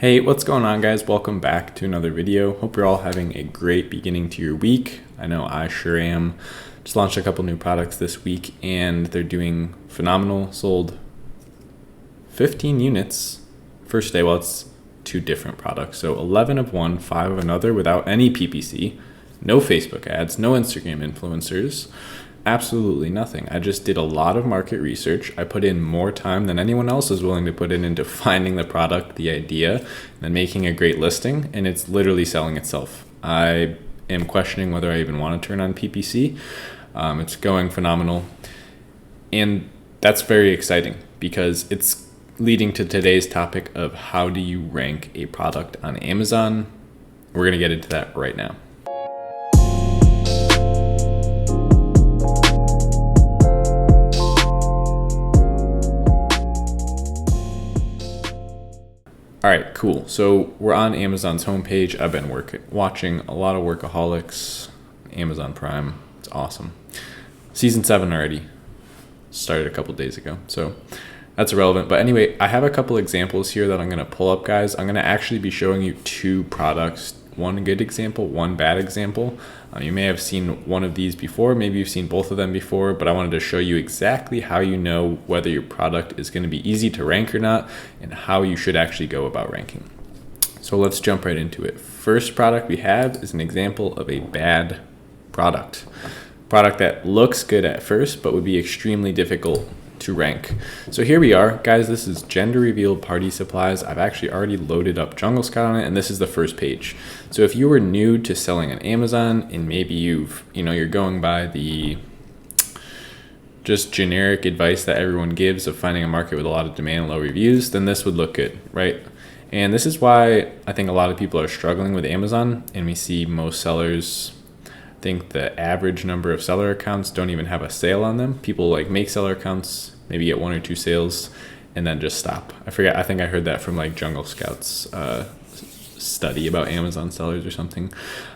Hey, what's going on, guys? Welcome back to another video. Hope you're all having a great beginning to your week. I know I sure am. Just launched a couple new products this week and they're doing phenomenal. Sold 15 units first day. Well, it's two different products. So 11 of one, 5 of another without any PPC, no Facebook ads, no Instagram influencers. Absolutely nothing. I just did a lot of market research. I put in more time than anyone else is willing to put in into finding the product, the idea, and then making a great listing, and it's literally selling itself. I am questioning whether I even want to turn on PPC. It's going phenomenal, and that's very exciting because it's leading to today's topic of how do you rank a product on Amazon. We're going to get into that right now. All right, cool. So we're on Amazon's homepage. I've been watching a lot of Workaholics, Amazon Prime. It's awesome. Season 7 already started a couple days ago, so that's irrelevant. But anyway, I have a couple examples here that I'm going to pull up, guys. I'm going to actually be showing you two products, one good example, one bad example. You may have seen one of these before, maybe you've seen both of them before, but I wanted to show you exactly how you know whether your product is going to be easy to rank or not and how you should actually go about ranking. So let's jump right into it. First product we have is an example of a bad product. Product that looks good at first, but would be extremely difficult to rank. So here we are, guys. This is gender reveal party supplies. I've actually already loaded up Jungle Scout on it, and this is the first page. So if you were new to selling on Amazon and maybe you're going by the just generic advice that everyone gives of finding a market with a lot of demand and low reviews, then this would look good, right? And this is why I think a lot of people are struggling with Amazon, and we see most sellers think the average number of seller accounts don't even have a sale on them. People like make seller accounts, maybe get 1 or 2 sales, and then just stop. I forget. I think I heard that from like Jungle Scout's study about Amazon sellers or something.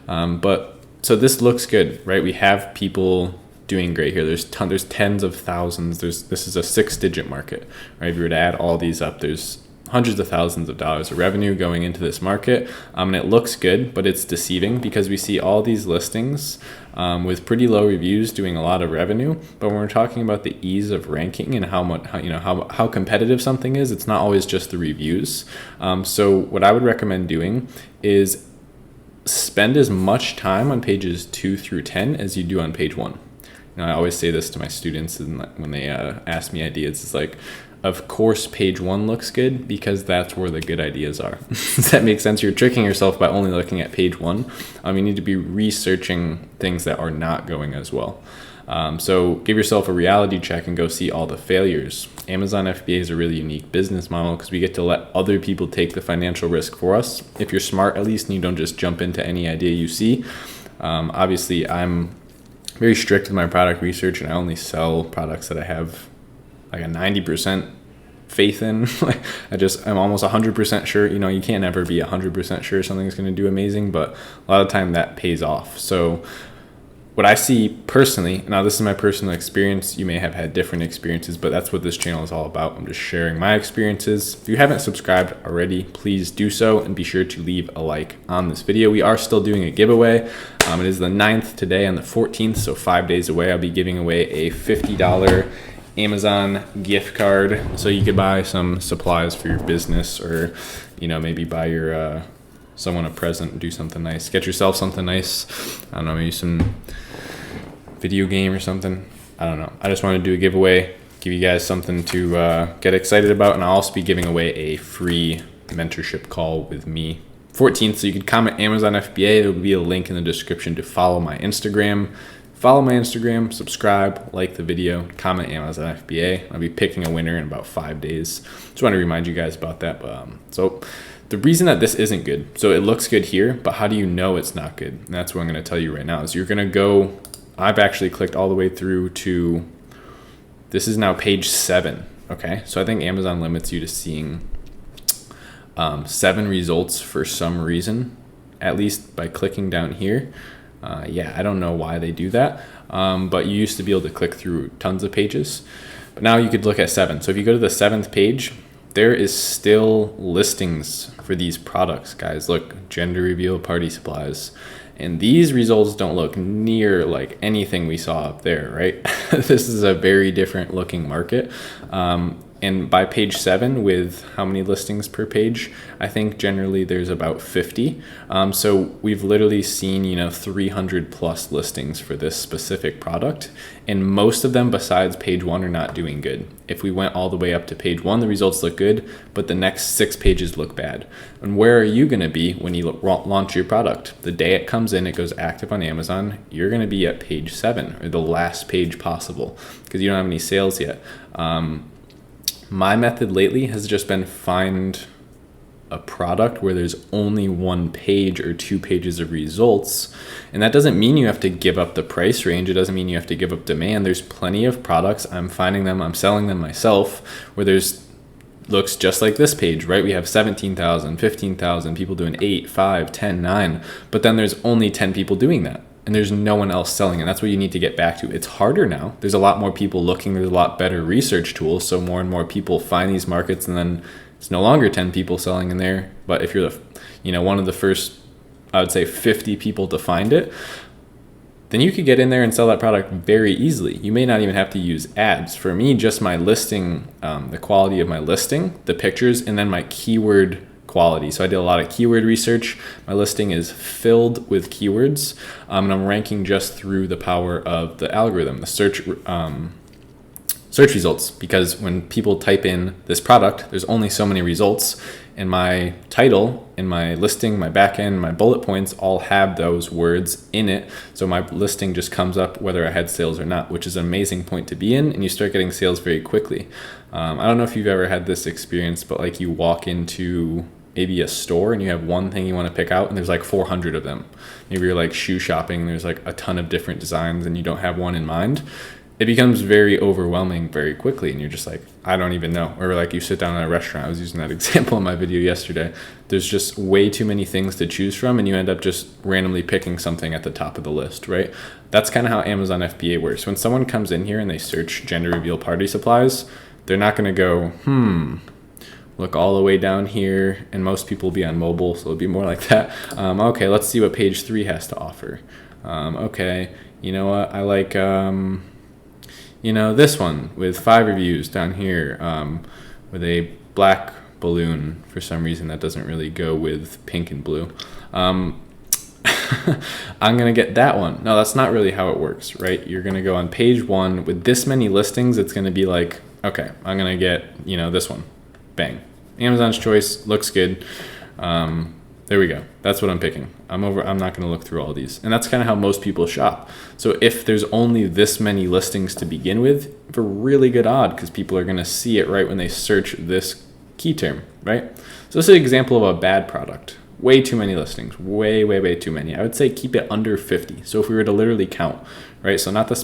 But so this looks good, right? We have people doing great here. There's tens of thousands. This is a 6-digit market, right? If you were to add all these up, there's hundreds of thousands of dollars of revenue going into this market, and it looks good, but it's deceiving because we see all these listings with pretty low reviews doing a lot of revenue. But when we're talking about the ease of ranking and how competitive something is, it's not always just the reviews. So what I would recommend doing is spend as much time on pages 2 through 10 as you do on page 1. I always say this to my students, and when they ask me ideas, it's like, of course, page 1 looks good because that's where the good ideas are. Does that make sense? You're tricking yourself by only looking at page 1. You need to be researching things that are not going as well. So give yourself a reality check and go see all the failures. Amazon FBA is a really unique business model because we get to let other people take the financial risk for us. If you're smart, at least, and you don't just jump into any idea you see. Obviously, I'm very strict with my product research, and I only sell products that I have like a 90% faith in. I'm almost 100% sure. You can't ever be 100% sure something's going to do amazing, but a lot of time that pays off. So what I see personally, now this is my personal experience, you may have had different experiences, but that's what this channel is all about. I'm just sharing my experiences. If you haven't subscribed already, please do so, and be sure to leave a like on this video. We are still doing a giveaway. It is the 9th today on the 14th, so 5 days away. I'll be giving away a $50 Amazon gift card, so you could buy some supplies for your business, or maybe buy your someone a present, do something nice, get yourself something nice. I don't know, maybe some video game or something. I don't know. I just want to do a giveaway, give you guys something to get excited about, and I'll also be giving away a free mentorship call with me 14th. So you could comment Amazon FBA. There will be a link in the description to follow my Instagram. Follow my Instagram, subscribe, like the video, comment Amazon FBA. I'll be picking a winner in about 5 days. Just want to remind you guys about that. So the reason that this isn't good, so it looks good here, but how do you know it's not good? And that's what I'm going to tell you right now. Is you're going to go, I've actually clicked all the way through to, this is now page 7. Okay, so I think Amazon limits you to seeing 7 results for some reason, at least by clicking down here. I don't know why they do that, but you used to be able to click through tons of pages, but now you could look at 7. So if you go to the 7th page, there is still listings for these products, guys. Look, gender reveal party supplies. And these results don't look near like anything we saw up there, right? This is a very different looking market. And by page 7, with how many listings per page, I think generally there's about 50. So we've literally seen, 300 plus listings for this specific product. And most of them besides page 1 are not doing good. If we went all the way up to page 1, the results look good, but the next 6 pages look bad. And where are you going to be when you launch your product? The day it comes in, it goes active on Amazon, you're going to be at page 7, or the last page possible, because you don't have any sales yet. My method lately has just been find a product where there's only 1 page or 2 pages of results. And that doesn't mean you have to give up the price range. It doesn't mean you have to give up demand. There's plenty of products. I'm finding them. I'm selling them myself where there's looks just like this page, right? We have 17,000, 15,000 people doing 8, 5, 10, 9. But then there's only 10 people doing that. And there's no one else selling. And that's what you need to get back to. It's harder now. There's a lot more people looking. There's a lot better research tools. So more and more people find these markets, and then it's no longer 10 people selling in there. But if you're one of the first, I would say 50 people to find it, then you could get in there and sell that product very easily. You may not even have to use ads. For me, just my listing, the quality of my listing, the pictures, and then my keyword quality. So I did a lot of keyword research. My listing is filled with keywords, and I'm ranking just through the power of the algorithm, the search results, because when people type in this product, there's only so many results, and my title and my listing, my backend, my bullet points all have those words in it. So my listing just comes up whether I had sales or not, which is an amazing point to be in, and you start getting sales very quickly. I don't know if you've ever had this experience, but like you walk into maybe a store and you have one thing you want to pick out and there's like 400 of them. Maybe you're like shoe shopping and there's like a ton of different designs and you don't have one in mind. It becomes very overwhelming very quickly and you're just like, I don't even know. Or like you sit down at a restaurant. I was using that example in my video yesterday. There's just way too many things to choose from and you end up just randomly picking something at the top of the list, right? That's kind of how Amazon FBA works. When someone comes in here and they search gender reveal party supplies, they're not going to go, look all the way down here, and most people will be on mobile, so it'll be more like that. Okay, let's see what page 3 has to offer. Okay, you know what? I like, this one with 5 reviews down here with a black balloon. For some reason, that doesn't really go with pink and blue. I'm going to get that one. No, that's not really how it works, right? You're going to go on page 1 with this many listings. It's going to be like, okay, I'm going to get, this one. Bang. Amazon's choice looks good. There we go. That's what I'm picking. I'm not going to look through all these. And that's kind of how most people shop. So if there's only this many listings to begin with, you have a really good odd because people are going to see it right when they search this key term, right? So this is an example of a bad product. Way too many listings. Way, way, way too many. I would say keep it under 50. So if we were to literally count, right? So not the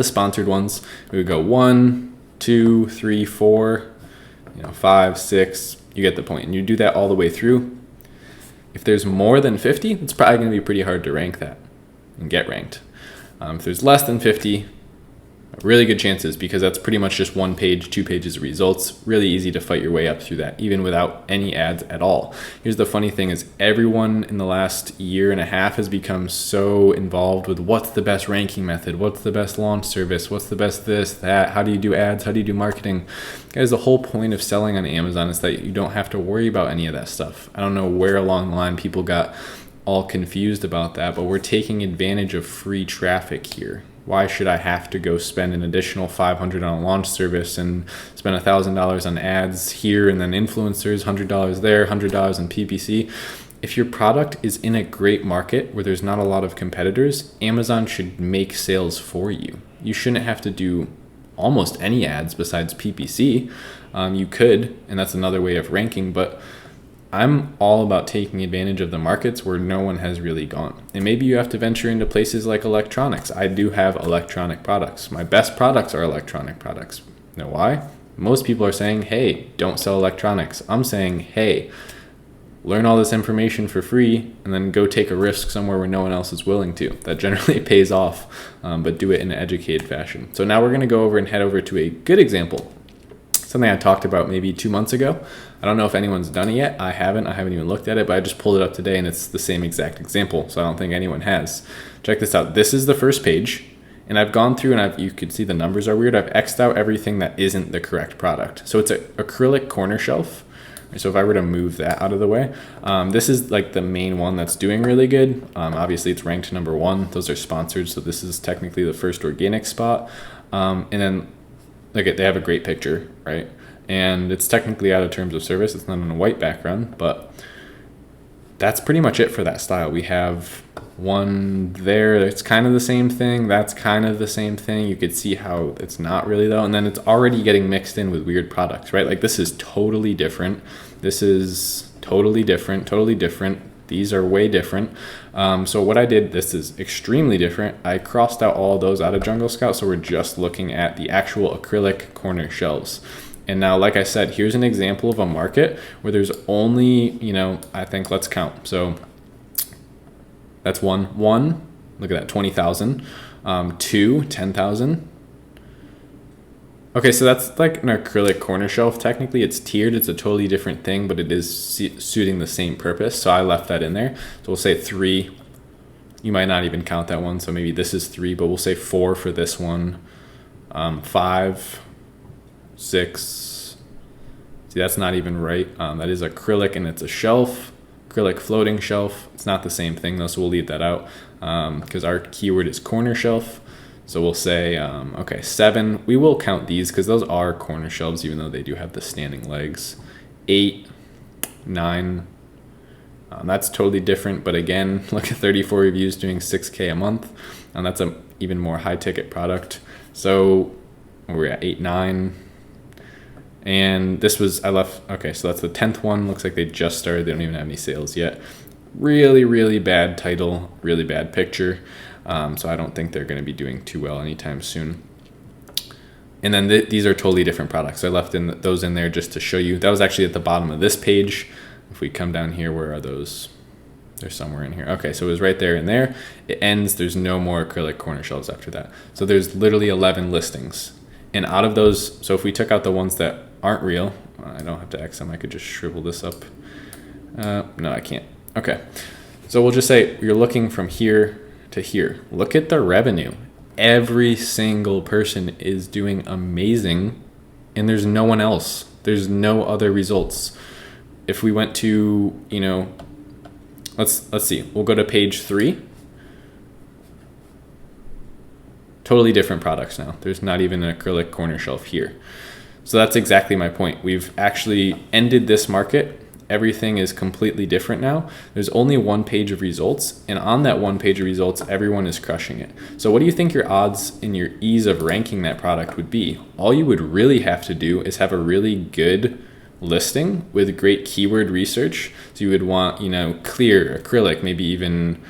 sponsored ones. We would go 1, 2, 3, 4, 5, 6, you get the point. And you do that all the way through. If there's more than 50, it's probably going to be pretty hard to rank that and get ranked. If there's less than 50, really good chances because that's pretty much just 1 page, 2 pages of results. Really easy to fight your way up through that, even without any ads at all. Here's the funny thing is everyone in the last year and a half has become so involved with what's the best ranking method, what's the best launch service, what's the best this, that, how do you do ads, how do you do marketing? Guys, the whole point of selling on Amazon is that you don't have to worry about any of that stuff. I don't know where along the line people got all confused about that, but we're taking advantage of free traffic here. Why should I have to go spend an additional $500 on a launch service and spend $1,000 on ads here and then influencers, $100 there, $100 on PPC? If your product is in a great market where there's not a lot of competitors, Amazon should make sales for you. You shouldn't have to do almost any ads besides PPC. You could, and that's another way of ranking, but I'm all about taking advantage of the markets where no one has really gone. And maybe you have to venture into places like electronics. I do have electronic products. My best products are electronic products. You know why? Most people are saying, hey, don't sell electronics. I'm saying, hey, learn all this information for free and then go take a risk somewhere where no one else is willing to. That generally pays off, but do it in an educated fashion. So now we're going to go over and head over to a good example something I talked about maybe 2 months ago. I don't know if anyone's done it yet. I haven't even looked at it, but I just pulled it up today and it's the same exact example. So I don't think anyone has. Check this out. This is the first page. And I've gone through and you can see the numbers are weird. I've X'd out everything that isn't the correct product. So it's an acrylic corner shelf. So if I were to move that out of the way, this is like the main one that's doing really good. Obviously it's ranked number 1. Those are sponsored. So this is technically the first organic spot. And then look at, they have a great picture, right? And it's technically out of terms of service. It's not on a white background, but that's pretty much it for that style. We have one there, it's kind of the same thing. That's kind of the same thing. You could see how it's not really though. And then it's already getting mixed in with weird products, right? Like this is totally different. This is totally different. These are way different. So what I did, this is extremely different. I crossed out all those out of Jungle Scout. So we're just looking at the actual acrylic corner shelves. And now, like I said, here's an example of a market where there's only, I think, let's count. So that's one, look at that, 20,000, 2, 10,000. Okay, so that's like an acrylic corner shelf. Technically it's tiered, it's a totally different thing, but it is suiting the same purpose. So I left that in there. So we'll say 3, you might not even count that one. So maybe this is 3, but we'll say 4 for this one, 5, 6. See, that's not even right. That is acrylic and it's a shelf. Acrylic floating shelf. It's not the same thing though, so we'll leave that out because our keyword is corner shelf. So we'll say, okay, 7. We will count these because those are corner shelves, even though they do have the standing legs. 8, 9. That's totally different. But again, look at 34 reviews doing 6K a month. And that's a even more high ticket product. So we're at 8, 9. And this was, okay, so that's the 10th one. Looks like they just started. They don't even have any sales yet. Really, really bad title, really bad picture. So I don't think they're going to be doing too well anytime soon. And then these are totally different products. I left those in there just to show you. That was actually at the bottom of this page. If we come down here, where are those? They're somewhere in here. Okay, so it was right there and there. It ends. There's no more acrylic corner shelves after that. So there's literally 11 listings. And out of those, so if we took out the ones that aren't real, I don't have to X them. I could just shrivel this up. No, I can't. Okay. So we'll just say you're looking from here to here. Look at the revenue. Every single person is doing amazing and there's no one else. There's no other results. If we went to, let's see. We'll go to page 3. Totally different products now. There's not even an acrylic corner shelf here. So that's exactly my point. We've actually ended this market. Everything is completely different now. There's only one page of results, and on that one page of results, everyone is crushing it. So what do you think your odds and your ease of ranking that product would be? All you would really have to do is have a really good listing with great keyword research. So you would want, clear, acrylic, maybe even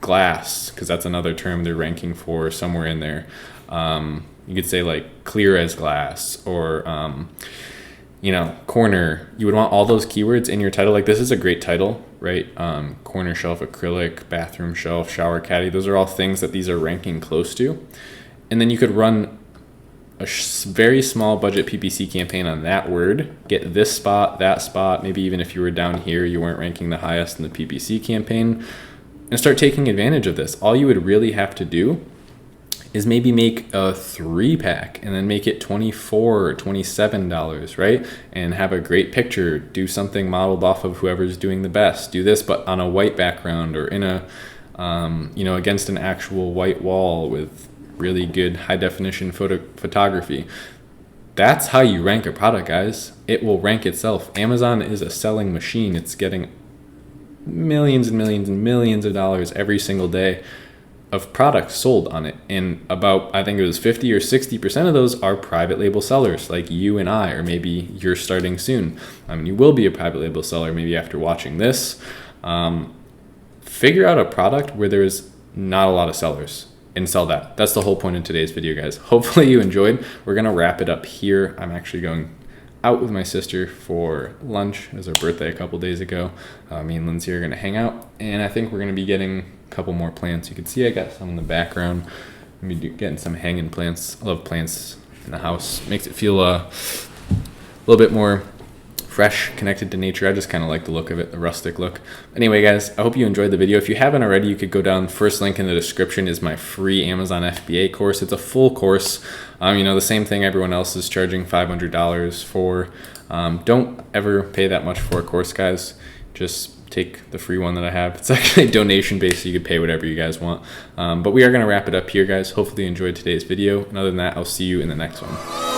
glass, because that's another term they're ranking for somewhere in there. You could say like clear as glass or, corner. You would want all those keywords in your title. Like this is a great title, right? Corner shelf, acrylic, bathroom shelf, shower caddy. Those are all things that these are ranking close to. And then you could run a very small budget PPC campaign on that word, get this spot, that spot. Maybe even if you were down here, you weren't ranking the highest in the PPC campaign, and start taking advantage of this. All you would really have to do is maybe make a 3-pack and then make it $24 or $27, right? And have a great picture, do something modeled off of whoever's doing the best. Do this, but on a white background or in a, against an actual white wall with really good high definition photography. That's how you rank a product, guys. It will rank itself. Amazon is a selling machine. It's getting millions and millions and millions of dollars every single day of products sold on it, and about, I think it was 50 or 60% of those are private label sellers like you and I, or maybe you're starting soon. You will be a private label seller maybe after watching this. Figure out a product where there's not a lot of sellers and sell that. That's the whole point of today's video, guys. Hopefully you enjoyed. We're gonna wrap it up here. I'm actually going out with my sister for lunch. It was her birthday a couple days ago. Me and Lindsay are gonna hang out, and I think we're gonna be getting a couple more plants. You can see I got some in the background. I'm gonna be getting some hanging plants. I love plants in the house. Makes it feel a little bit more fresh, connected to nature. I just kind of like the look of it, the rustic look. Anyway, guys, I hope you enjoyed the video. If you haven't already, you could go down. First link in the description is my free Amazon FBA course. It's a full course. The same thing everyone else is charging $500 for. Don't ever pay that much for a course, guys. Just take the free one that I have. It's actually donation based, so you can pay whatever you guys want. But we are going to wrap it up here, guys. Hopefully you enjoyed today's video. And other than that, I'll see you in the next one.